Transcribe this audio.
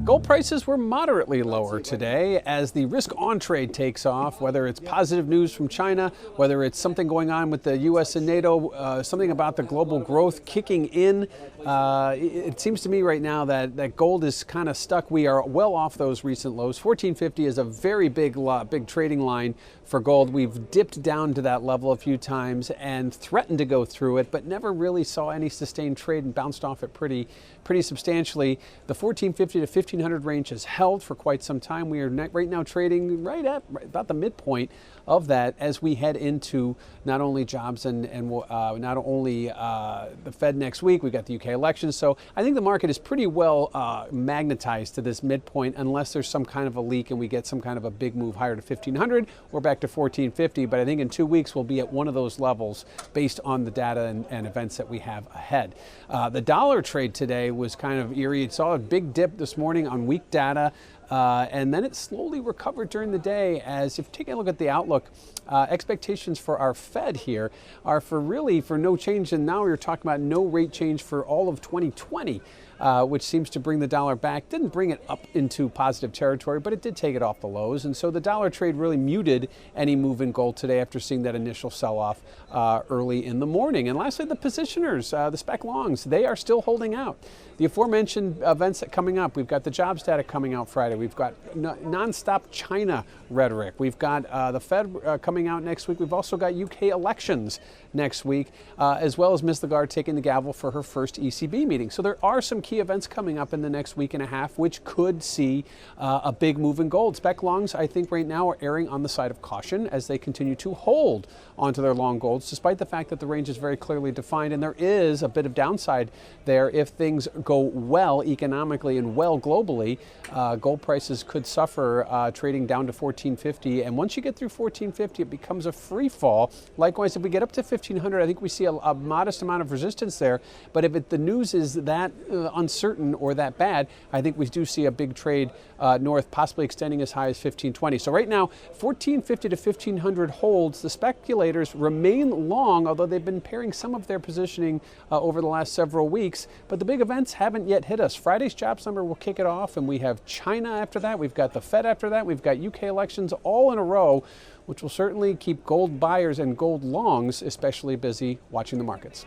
Gold prices were moderately lower today as the risk on trade takes off, whether it's positive news from China, whether it's something going on with the U.S. and NATO, something about the global growth kicking in. It seems to me right now that gold is kind of stuck. We are well off those recent lows. 1450 is a very big trading line for gold. We've dipped down to that level a few times and threatened to go through it, but never really saw any sustained trade and bounced off it pretty substantially. The 1450 to 1500 range has held for quite some time. We are right now trading right at about the midpoint of that as we head into not only jobs and not only the Fed next week. We've got the UK elections. So I think the market is pretty well magnetized to this midpoint unless there's some kind of a leak and we get some kind of a big move higher to 1500 or back to 1450. But I think in 2 weeks we'll be at one of those levels based on the data and events that we have ahead. The dollar trade today was kind of eerie. It saw a big dip this morning on weak data. And then it slowly recovered during the day as if taking a look at the outlook, expectations for our Fed here are for no change. And now we're talking about no rate change for all of 2020. Which seems to bring the dollar back. Didn't bring it up into positive territory, but it did take it off the lows. And so the dollar trade really muted any move in gold today after seeing that initial sell-off early in the morning. And lastly, the positioners, the spec longs, they are still holding out. The aforementioned events that coming up, we've got the jobs data coming out Friday. We've got nonstop China rhetoric. We've got the Fed coming out next week. We've also got UK elections next week, as well as Ms. Lagarde taking the gavel for her first ECB meeting. So there are some key events coming up in the next week and a half, which could see a big move in gold. Spec longs, I think right now, are erring on the side of caution as they continue to hold onto their long golds, despite the fact that the range is very clearly defined. And there is a bit of downside there if things go well economically and well globally. Gold prices could suffer trading down to 1450. And once you get through 1450, it becomes a free fall. Likewise, if we get up to 1500, I think we see a modest amount of resistance there. But if the news is that uncertain or that bad, I think we do see a big trade north, possibly extending as high as 1520. So right now, 1450 to 1500 holds. The speculators remain long, although they've been pairing some of their positioning over the last several weeks. But the big events haven't yet hit us. Friday's jobs number will kick it off, and we have China after that. We've got the Fed after that. We've got UK elections all in a row, which will certainly keep gold buyers and gold longs especially busy watching the markets.